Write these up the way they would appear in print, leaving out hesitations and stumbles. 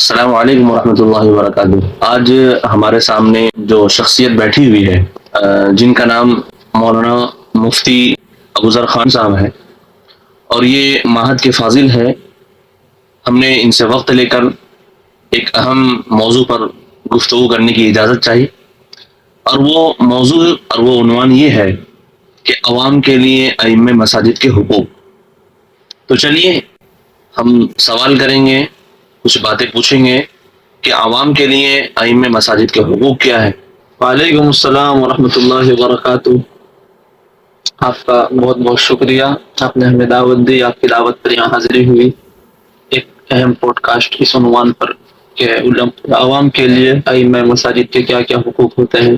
السلام علیکم ورحمۃ اللہ وبرکاتہ۔ آج ہمارے سامنے جو شخصیت بیٹھی ہوئی ہے، جن کا نام مولانا مفتی ابو ذر خان صاحب ہے، اور یہ معہد کے فاضل ہے۔ ہم نے ان سے وقت لے کر ایک اہم موضوع پر گفتگو کرنے کی اجازت چاہی، اور وہ موضوع اور وہ عنوان یہ ہے کہ عوام کے لیے ائمہ مساجد کے حقوق۔ تو چلیے ہم سوال کریں گے، کچھ باتیں پوچھیں گے کہ عوام کے لیے ائمہ مساجد کے حقوق کیا ہے۔ وعلیکم السلام ورحمۃ اللہ وبرکاتہ۔ آپ کا بہت بہت شکریہ، آپ نے ہمیں دعوت دی، آپ کی دعوت پر یہاں حاضری ہوئی ایک اہم پوڈ کاسٹ اس عنوان پر کہ عوام کے لیے ائمہ مساجد کے کیا کیا حقوق ہوتے ہیں،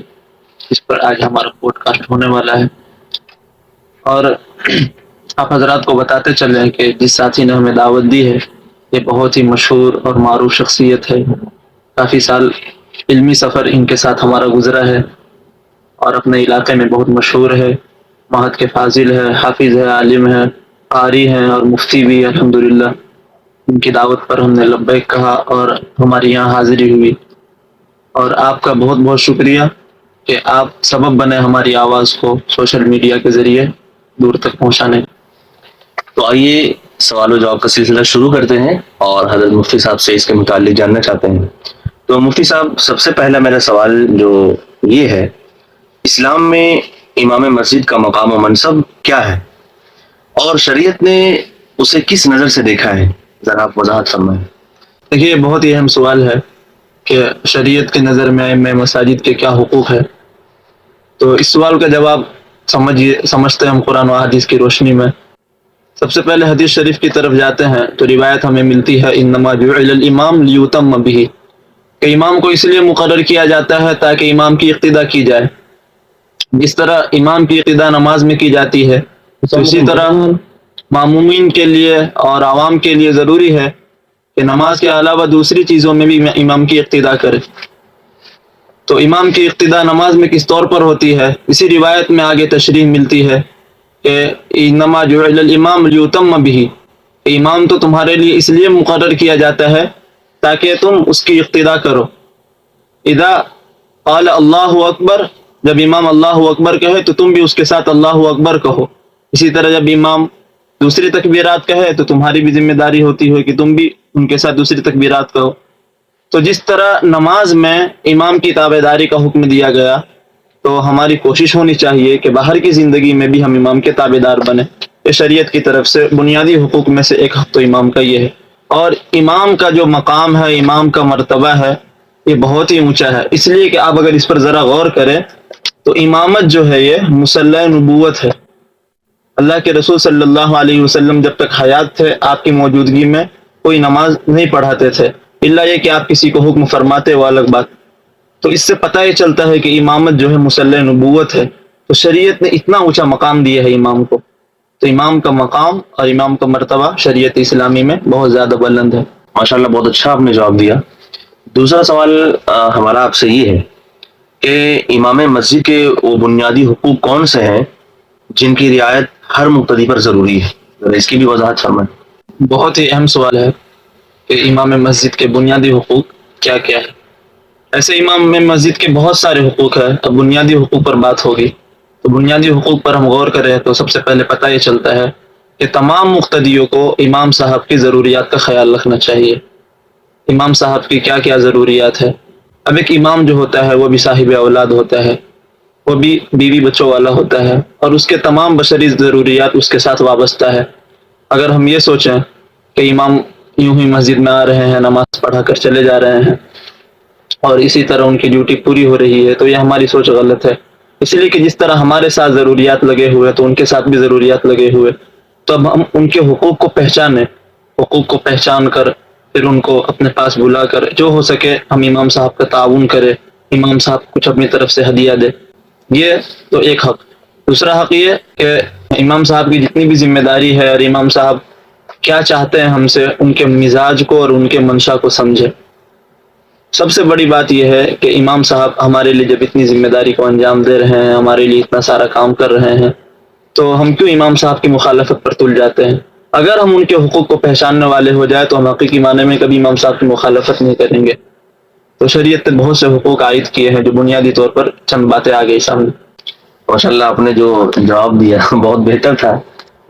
اس پر آج ہمارا پوڈ کاسٹ ہونے والا ہے۔ اور آپ حضرات کو بتاتے چلیں کہ جس ساتھی نے ہمیں دعوت دی ہے یہ بہت ہی مشہور اور معروف شخصیت ہے، کافی سال علمی سفر ان کے ساتھ ہمارا گزرا ہے، اور اپنے علاقے میں بہت مشہور ہے، معہد کے فاضل ہے، حافظ ہے، عالم ہے، قاری ہیں اور مفتی بھی الحمدللہ۔ ان کی دعوت پر ہم نے لبیک کہا اور ہماری یہاں حاضری ہوئی، اور آپ کا بہت بہت شکریہ کہ آپ سبب بنے ہماری آواز کو سوشل میڈیا کے ذریعے دور تک پہنچانے۔ تو آئیے سوال و جواب کا سلسلہ شروع کرتے ہیں، اور حضرت مفتی صاحب سے اس کے متعلق جاننا چاہتے ہیں۔ تو مفتی صاحب، سب سے پہلا میرا سوال جو یہ ہے، اسلام میں امام مسجد کا مقام و منصب کیا ہے، اور شریعت نے اسے کس نظر سے دیکھا ہے؟ ذرا آپ وضاحت فرمائیں۔ دیکھیے، یہ بہت ہی اہم سوال ہے کہ شریعت کی نظر میں ائمہ مساجد کے کیا حقوق ہے۔ تو اس سوال کا جواب سمجھتے ہیں ہم قرآن و حدیث کی روشنی میں۔ سب سے پہلے حدیث شریف کی طرف جاتے ہیں تو روایت ہمیں ملتی ہے انما جعل الامام لیتم به، کہ امام کو اس لیے مقرر کیا جاتا ہے تاکہ امام کی اقتداء کی جائے۔ جس طرح امام کی اقتداء نماز میں کی جاتی ہے، تو اسی طرح معمومین کے لیے اور عوام کے لیے ضروری ہے کہ نماز کے علاوہ دوسری چیزوں میں بھی امام کی اقتداء کرے۔ تو امام کی اقتداء نماز میں کس طور پر ہوتی ہے، اسی روایت میں آگے تشریح ملتی ہے کہ انما جعل الامام لیتم به، امام تو تمہارے لیے اس لیے مقرر کیا جاتا ہے تاکہ تم اس کی اقتداء کرو۔ اذا قال اللہ اکبر، جب امام اللہ اکبر کہے تو تم بھی اس کے ساتھ اللہ اکبر کہو۔ اسی طرح جب امام دوسری تکبیرات کہے تو تمہاری بھی ذمہ داری ہوتی ہے کہ تم بھی ان کے ساتھ دوسری تکبیرات کہو۔ تو جس طرح نماز میں امام کی تابعداری کا حکم دیا گیا، تو ہماری کوشش ہونی چاہیے کہ باہر کی زندگی میں بھی ہم امام کے تابعدار بنیں۔ یہ شریعت کی طرف سے بنیادی حقوق میں سے ایک حق تو امام کا یہ ہے، اور امام کا جو مقام ہے، امام کا مرتبہ ہے، یہ بہت ہی اونچا ہے۔ اس لیے کہ آپ اگر اس پر ذرا غور کریں تو امامت جو ہے یہ مصلی نبوت ہے۔ اللہ کے رسول صلی اللہ علیہ وسلم جب تک حیات تھے، آپ کی موجودگی میں کوئی نماز نہیں پڑھاتے تھے، الا یہ کہ آپ کسی کو حکم فرماتے، وہ الگ بات۔ تو اس سے پتہ یہ چلتا ہے کہ امامت جو ہے مصلی نبوت ہے۔ تو شریعت نے اتنا اونچا مقام دیا ہے امام کو، تو امام کا مقام اور امام کا مرتبہ شریعت اسلامی میں بہت زیادہ بلند ہے۔ ماشاءاللہ، بہت اچھا آپ نے جواب دیا۔ دوسرا سوال ہمارا آپ سے یہ ہے کہ امام مسجد کے وہ بنیادی حقوق کون سے ہیں جن کی رعایت ہر مقتدی پر ضروری ہے؟ ذرا اس کی بھی وضاحت فرمائیں۔ بہت ہی اہم سوال ہے کہ امام مسجد کے بنیادی حقوق کیا کیا ہے۔ ایسے امام مسجد کے بہت سارے حقوق ہیں، اب بنیادی حقوق پر بات ہوگی تو بنیادی حقوق پر ہم غور کریں تو سب سے پہلے پتہ یہ چلتا ہے کہ تمام مقتدیوں کو امام صاحب کی ضروریات کا خیال رکھنا چاہیے۔ امام صاحب کی کیا کیا ضروریات ہے؟ اب ایک امام جو ہوتا ہے وہ بھی صاحب اولاد ہوتا ہے، وہ بھی بیوی بچوں والا ہوتا ہے، اور اس کے تمام بشری ضروریات اس کے ساتھ وابستہ ہے۔ اگر ہم یہ سوچیں کہ امام یوں ہی مسجد میں آ رہے ہیں، نماز پڑھا کر چلے جا رہے ہیں اور اسی طرح ان کی ڈیوٹی پوری ہو رہی ہے، تو یہ ہماری سوچ غلط ہے۔ اس لیے کہ جس طرح ہمارے ساتھ ضروریات لگے ہوئے تو ان کے ساتھ بھی ضروریات لگے ہوئے، تو اب ہم ان کے حقوق کو پہچانیں، حقوق کو پہچان کر پھر ان کو اپنے پاس بلا کر جو ہو سکے ہم امام صاحب کا تعاون کرے، امام صاحب کچھ اپنی طرف سے ہدیہ دے۔ یہ تو ایک حق۔ دوسرا حق یہ کہ امام صاحب کی جتنی بھی ذمہ داری ہے اور امام صاحب کیا چاہتے ہیں ہم سے، ان کے مزاج کو اور ان کے منشا کو سمجھے۔ سب سے بڑی بات یہ ہے کہ امام صاحب ہمارے لیے جب اتنی ذمہ داری کو انجام دے رہے ہیں، ہمارے لیے اتنا سارا کام کر رہے ہیں، تو ہم کیوں امام صاحب کی مخالفت پر تل جاتے ہیں؟ اگر ہم ان کے حقوق کو پہچاننے والے ہو جائے تو ہم حقیقی معنی میں کبھی امام صاحب کی مخالفت نہیں کریں گے. تو شریعت نے بہت سے حقوق عائد کیے ہیں جو بنیادی طور پر چند باتیں آ گئی سامنے. ماشاء اللہ آپ نے جو جواب دیا بہت بہتر تھا،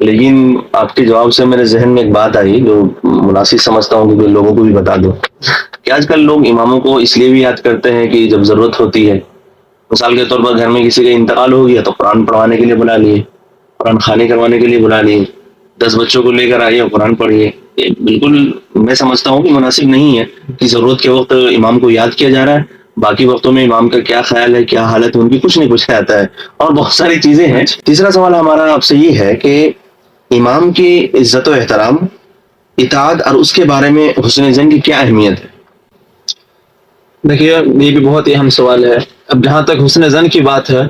لیکن آپ کے جواب سے میرے ذہن میں ایک بات آئی جو مناسب سمجھتا ہوں کہ لوگوں کو بھی بتا دو کہ آج کل لوگ اماموں کو اس لیے بھی یاد کرتے ہیں کہ جب ضرورت ہوتی ہے، مثال کے طور پر گھر میں کسی کا انتقال ہو گیا تو قرآن پڑھوانے کے لیے بلا لیے، قرآن خوانی کروانے کے لیے بلا لیے، 10 بچوں کو لے کر آئیے اور قرآن پڑھیے. یہ بالکل میں سمجھتا ہوں کہ مناسب نہیں ہے کہ ضرورت کے وقت امام کو یاد کیا جا رہا ہے، باقی وقتوں میں امام کا کیا خیال ہے، کیا حالت ہے ان کی، کچھ نہیں پوچھا جاتا ہے، اور بہت ساری چیزیں ہیں. تیسرا سوال ہمارا آپ سے یہ ہے کہ امام کی عزت و احترام، اطاعت اور اس کے بارے میں حسن زن کی کیا اہمیت ہے؟ دیکھیے یہ بھی بہت ہی اہم سوال ہے. اب جہاں تک حسن زن کی بات ہے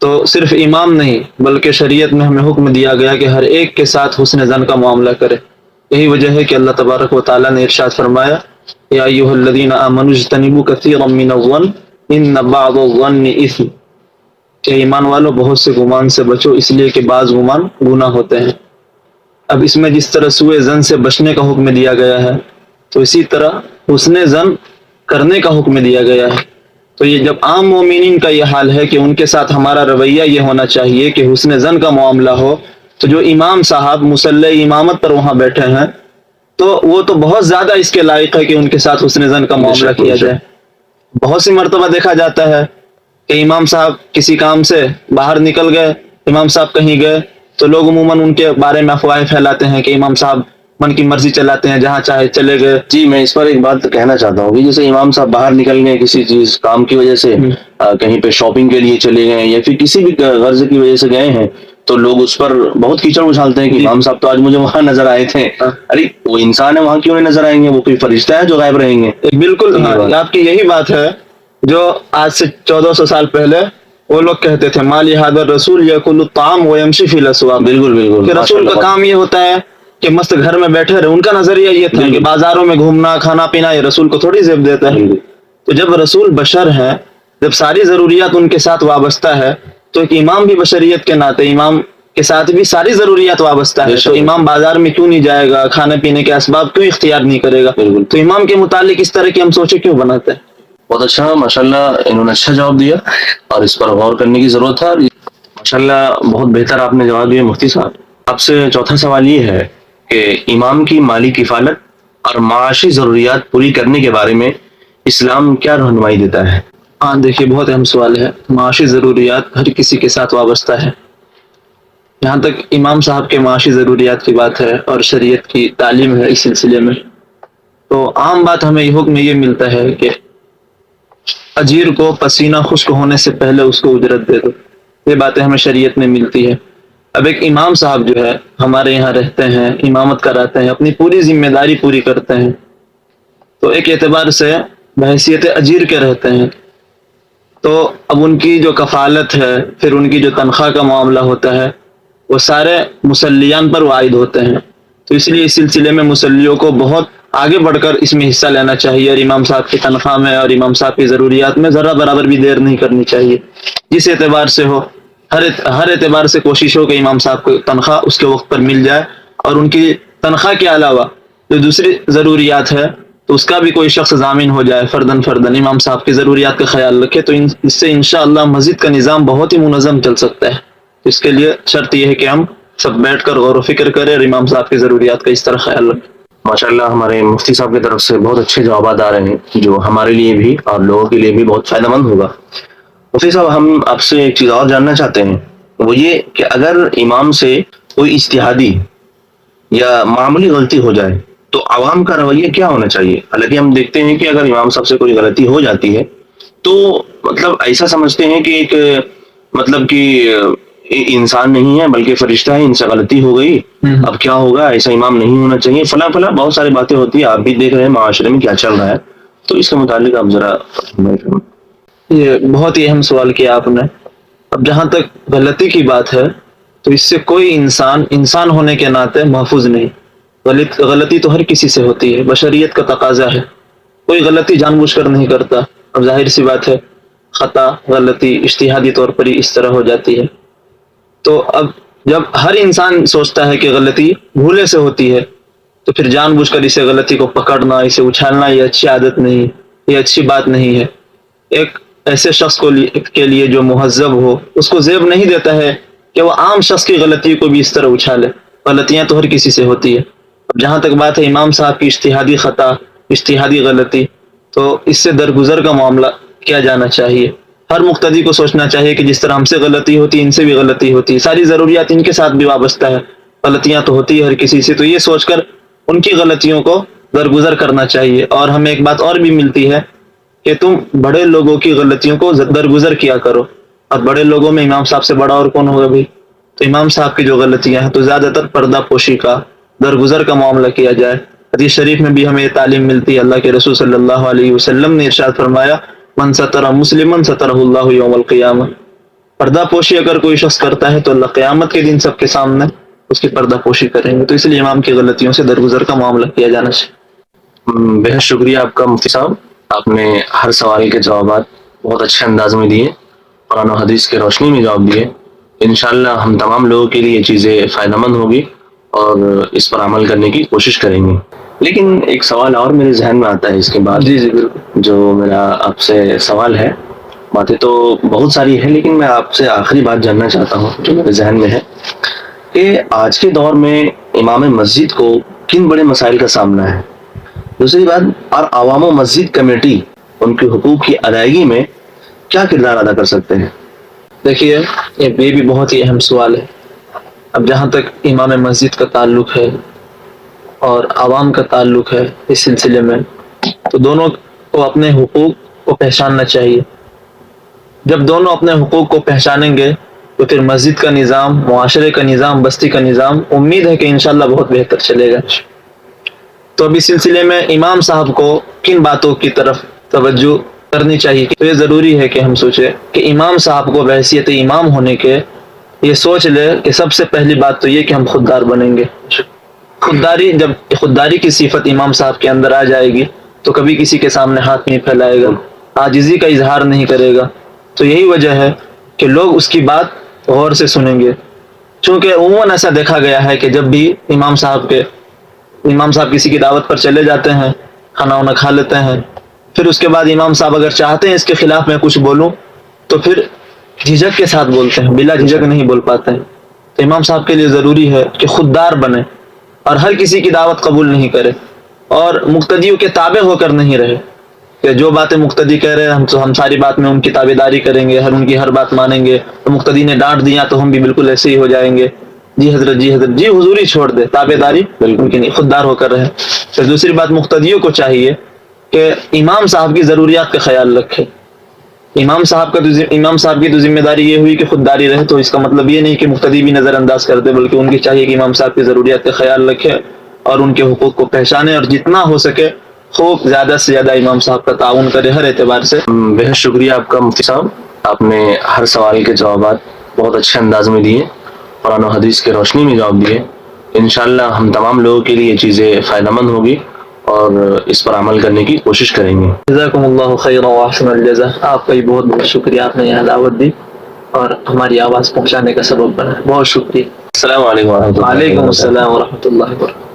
تو صرف امام نہیں بلکہ شریعت میں ہمیں حکم دیا گیا کہ ہر ایک کے ساتھ حسن زن کا معاملہ کرے. یہی وجہ ہے کہ اللہ تبارک و تعالیٰ نے ارشاد فرمایا یا ایھا الذین آمنوا اجتنبوا کثیرا من الظن ان بعض الظن اثم، کہ ایمان والو بہت سے گمان سے بچو اس لیے کہ بعض گمان گناہ ہوتے ہیں. اب اس میں جس طرح سوء زن سے بچنے کا حکم دیا گیا ہے تو اسی طرح حسن زن کرنے کا حکم دیا گیا ہے. تو یہ جب عام مومنین کا یہ حال ہے کہ ان کے ساتھ ہمارا رویہ یہ ہونا چاہیے کہ حسن زن کا معاملہ ہو، تو جو امام صاحب مصلی امامت پر وہاں بیٹھے ہیں تو وہ تو بہت زیادہ اس کے لائق ہے کہ ان کے ساتھ حسن زن کا معاملہ کیا جائے. بہت سی مرتبہ دیکھا جاتا ہے کہ امام صاحب کسی کام سے باہر نکل گئے، امام صاحب کہیں گئے تو لوگ عموماً ان کے بارے میں افواہیں پھیلاتے ہیں کہ امام صاحب من کی مرضی چلاتے ہیں، جہاں چاہے چلے گئے. جی میں اس پر ایک بات کہنا چاہتا ہوں کہ جیسے امام صاحب باہر نکل گئے کسی چیز کام کی وجہ سے، کہیں پہ شاپنگ کے لیے چلے گئے یا پھر کسی بھی غرض کی وجہ سے گئے ہیں، تو لوگ اس پر بہت کیچڑ اچھالتے ہیں کہ امام صاحب تو آج مجھے وہاں نظر آئے تھے. ارے وہ انسان ہے، وہاں کیوں نہیں نظر آئیں گے؟ وہ کوئی فرشتہ ہے جو غائب رہیں گے؟ بالکل آپ کی یہی بات ہے جو آج سے 1400 سال پہلے وہ لوگ کہتے تھے مالی ھذا الرسول یاکل الطعام ویمشی فی الاسواق. بالکل بالکل کہ رسول کا کام یہ ہوتا ہے کہ مست گھر میں بیٹھے رہے. ان کا نظریہ یہ تھا کہ بازاروں میں گھومنا کھانا پینا یہ رسول کو تھوڑی زیب دیتا ہے. تو جب رسول بشر ہے، جب ساری ضروریات ان کے ساتھ وابستہ ہے، تو ایک امام بھی بشریت کے ناطے امام کے ساتھ بھی ساری ضروریات وابستہ ہے. تو امام بازار میں کیوں نہیں جائے گا؟ کھانے پینے کے اسباب کیوں اختیار نہیں کرے گا؟ تو امام کے متعلق اس طرح کی ہم سوچے کیوں بناتے ہیں؟ بہت اچھا، ماشاءاللہ انہوں نے اچھا جواب دیا اور اس پر غور کرنے کی ضرورت ہے. ماشاءاللہ بہت بہتر آپ نے جواب دیا مفتی صاحب. آپ سے چوتھا سوال یہ ہے کہ امام کی مالی کفالت اور معاشی ضروریات پوری کرنے کے بارے میں اسلام کیا رہنمائی دیتا ہے؟ ہاں دیکھیے بہت اہم سوال ہے. معاشی ضروریات ہر کسی کے ساتھ وابستہ ہے. جہاں تک امام صاحب کے معاشی ضروریات کی بات ہے اور شریعت کی تعلیم ہے اس سلسلے میں، تو عام بات ہمیں یہ حکم یہ ملتا ہے کہ اجیر کو پسینہ خشک ہونے سے پہلے اس کو اجرت دے دو. یہ باتیں ہمیں شریعت میں ملتی ہے. اب ایک امام صاحب جو ہے ہمارے یہاں رہتے ہیں، امامت کراتے ہیں، اپنی پوری ذمہ داری پوری کرتے ہیں، تو ایک اعتبار سے بحیثیت اجیر کے رہتے ہیں. تو اب ان کی جو کفالت ہے، پھر ان کی جو تنخواہ کا معاملہ ہوتا ہے، وہ سارے مسلیان پر عائد ہوتے ہیں. تو اس لیے اس سلسلے میں مسلیوں کو بہت آگے بڑھ کر اس میں حصہ لینا چاہیے اور امام صاحب کی تنخواہ میں اور امام صاحب کی ضروریات میں ذرا برابر بھی دیر نہیں کرنی چاہیے. جس اعتبار سے ہو، ہر اعتبار سے کوشش ہو کہ امام صاحب کو تنخواہ اس کے وقت پر مل جائے، اور ان کی تنخواہ کے علاوہ جو دوسری ضروریات ہے تو اس کا بھی کوئی شخص ضامن ہو جائے، فردن امام صاحب کی ضروریات کا خیال رکھے. تو اس سے انشاءاللہ مسجد کا نظام بہت ہی منظم چل سکتا ہے. اس کے لیے شرط یہ ہے کہ ہم سب بیٹھ کر غور و فکر کریں اور امام صاحب کی ضروریات کا اس طرح خیال رکھیں. ماشاءاللہ ہمارے مفتی صاحب کی طرف سے بہت اچھے جوابات آ رہے ہیں جو ہمارے لیے بھی اور لوگوں کے لیے بھی بہت فائدہ مند ہوگا. مفتی صاحب ہم آپ سے ایک چیز اور جاننا چاہتے ہیں، وہ یہ کہ اگر امام سے کوئی اجتہادی یا معمولی غلطی ہو جائے تو عوام کا رویہ کیا ہونا چاہیے؟ حالانکہ ہم دیکھتے ہیں کہ اگر امام صاحب سے کوئی غلطی ہو جاتی ہے تو مطلب ایسا سمجھتے ہیں کہ ایک مطلب کہ انسان نہیں ہے بلکہ فرشتہ ہے، ان سے غلطی ہو گئی، اب کیا ہوگا، ایسا امام نہیں ہونا چاہیے، فلاں فلاں بہت ساری باتیں ہوتی ہیں. آپ بھی دیکھ رہے ہیں معاشرے میں کیا چل رہا ہے، تو اس کے متعلق آپ ذرا. یہ بہت ہی اہم سوال کیا آپ نے. اب جہاں تک غلطی کی بات ہے تو اس سے کوئی انسان ہونے کے ناطے محفوظ نہیں. غلطی تو ہر کسی سے ہوتی ہے، بشریت کا تقاضا ہے. کوئی غلطی جان بوجھ کر نہیں کرتا. اب ظاہر سی بات ہے خطا غلطی اجتہادی طور پر ہی اس طرح ہو جاتی ہے. تو اب جب ہر انسان سوچتا ہے کہ غلطی بھولے سے ہوتی ہے تو پھر جان بوجھ کر اسے غلطی کو پکڑنا، اسے اچھالنا یہ اچھی عادت نہیں، یہ اچھی بات نہیں ہے۔ ایک ایسے شخص کے لیے جو مہذب ہو، اس کو زیب نہیں دیتا ہے کہ وہ عام شخص کی غلطی کو بھی اس طرح اچھالے۔ غلطیاں تو ہر کسی سے ہوتی ہے۔ اب جہاں تک بات ہے امام صاحب کی اجتہادی خطا، اجتہادی غلطی، تو اس سے درگزر کا معاملہ کیا جانا چاہیے۔ ہر مقتدی کو سوچنا چاہیے کہ جس طرح ہم سے غلطی ہوتی ان سے بھی غلطی ہوتی، ساری ضروریات ان کے ساتھ بھی وابستہ ہے، غلطیاں تو ہوتی ہے ہر کسی سے، تو یہ سوچ کر ان کی غلطیوں کو درگزر کرنا چاہیے۔ اور ہمیں ایک بات اور بھی ملتی ہے کہ تم بڑے لوگوں کی غلطیوں کو درگزر کیا کرو، اور بڑے لوگوں میں امام صاحب سے بڑا اور کون ہوگا بھی؟ تو امام صاحب کی جو غلطیاں ہیں تو زیادہ تر پردہ پوشی کا، درگزر کا معاملہ کیا جائے۔ حدیث شریف میں بھی ہمیں یہ تعلیم ملتی ہے، اللہ کے رسول صلی اللہ علیہ وسلم نے ارشاد فرمایا من ستر مسلما سترہ اللہ یوم القیامہ، پردہ پوشی اگر کوئی شخص کرتا ہے تو اللہ قیامت کے دن سب کے سامنے اس کی پردہ پوشی کریں گے۔ تو اس لیے امام کی غلطیوں سے درگزر کا معاملہ کیا جانا چاہیے۔ بہت شکریہ آپ کا مفتی صاحب، آپ نے ہر سوال کے جوابات بہت اچھے انداز میں دیے، قرآن و حدیث کی روشنی میں جواب دیے۔ انشاءاللہ ہم تمام لوگوں کے لیے یہ چیزیں فائدہ مند ہوگی اور اس پر عمل کرنے کی کوشش کریں گے۔ لیکن ایک سوال اور میرے ذہن میں آتا ہے اس کے بعد، جی بالکل، جو میرا آپ سے سوال ہے، باتیں تو بہت ساری ہیں لیکن میں آپ سے آخری بات جاننا چاہتا ہوں جو میرے ذہن میں ہے کہ آج کے دور میں امام مسجد کو کن بڑے مسائل کا سامنا ہے؟ دوسری بات، اور عوام و مسجد کمیٹی ان کے حقوق کی ادائیگی میں کیا کردار ادا کر سکتے ہیں؟ دیکھیے یہ بھی بہت ہی اہم سوال ہے۔ اب جہاں تک امام مسجد کا تعلق ہے اور عوام کا تعلق ہے اس سلسلے میں، تو دونوں کو اپنے حقوق کو پہچاننا چاہیے۔ جب دونوں اپنے حقوق کو پہچانیں گے تو پھر مسجد کا نظام، معاشرے کا نظام، بستی کا نظام امید ہے کہ انشاءاللہ بہت بہتر چلے گا۔ تو اب اس سلسلے میں امام صاحب کو کن باتوں کی طرف توجہ کرنی چاہیے؟ تو یہ ضروری ہے کہ ہم سوچیں کہ امام صاحب کو بحیثیت امام ہونے کے یہ سوچ لے کہ سب سے پہلی بات تو یہ کہ ہم خوددار بنیں گے۔ خودداری، جب خودداری کی صفت امام صاحب کے اندر آ جائے گی تو کبھی کسی کے سامنے ہاتھ نہیں پھیلائے گا، عاجزی کا اظہار نہیں کرے گا۔ تو یہی وجہ ہے کہ لوگ اس کی بات غور سے سنیں گے، چونکہ عموماً ایسا دیکھا گیا ہے کہ جب بھی امام صاحب کسی کی دعوت پر چلے جاتے ہیں، کھانا وانا کھا لیتے ہیں، پھر اس کے بعد امام صاحب اگر چاہتے ہیں اس کے خلاف میں کچھ بولوں تو پھر جھجک کے ساتھ بولتے ہیں، بلا جھجک نہیں بول پاتے ہیں۔ تو امام صاحب کے لیے ضروری ہے کہ خوددار بنے اور ہر کسی کی دعوت قبول نہیں کرے، اور مقتدیوں کے تابع ہو کر نہیں رہے کہ جو باتیں مقتدی کہہ رہے ہیں ہم ساری بات میں ان کی تابع داری کریں گے، ان کی ہر بات مانیں گے، تو مقتدی نے ڈانٹ دیا تو ہم بھی بالکل ایسے ہی ہو جائیں گے، جی حضرت جی حضرت، جی حضوری چھوڑ دے، تابع داری ان کی نہیں، خوددار ہو کر رہے۔ پھر دوسری بات، مقتدیوں کو چاہیے کہ امام صاحب کی ضروریات کا خیال رکھے۔ امام صاحب کی تو ذمہ داری یہ ہوئی کہ خودداری رہے، تو اس کا مطلب یہ نہیں کہ مقتدی بھی نظر انداز کر دے، بلکہ ان کی چاہیے کہ امام صاحب کی ضروریات کا خیال رکھے اور ان کے حقوق کو پہچانے، اور جتنا ہو سکے خوب زیادہ سے زیادہ امام صاحب کا تعاون کرے ہر اعتبار سے۔ بہت شکریہ آپ کا مفتی صاحب، آپ نے ہر سوال کے جوابات بہت اچھے انداز میں دیے، قرآن و حدیث کی روشنی میں جواب دیے۔ انشاءاللہ ہم تمام لوگوں کے لیے یہ چیزیں فائدہ مند ہوگی اور اس پر عمل کرنے کی کوشش کریں گے۔ جزاکم اللہ خیرا واحسن الجزاء، آپ کا بھی بہت بہت شکریہ، آپ نے یہاں دعوت دی اور ہماری آواز پہنچانے کا سبب بنا، بہت شکریہ۔ السلام علیکم ورحمۃ اللہ وعلیکم وبرکاتہ۔ السلام ورحمۃ اللہ وبرکاتہ۔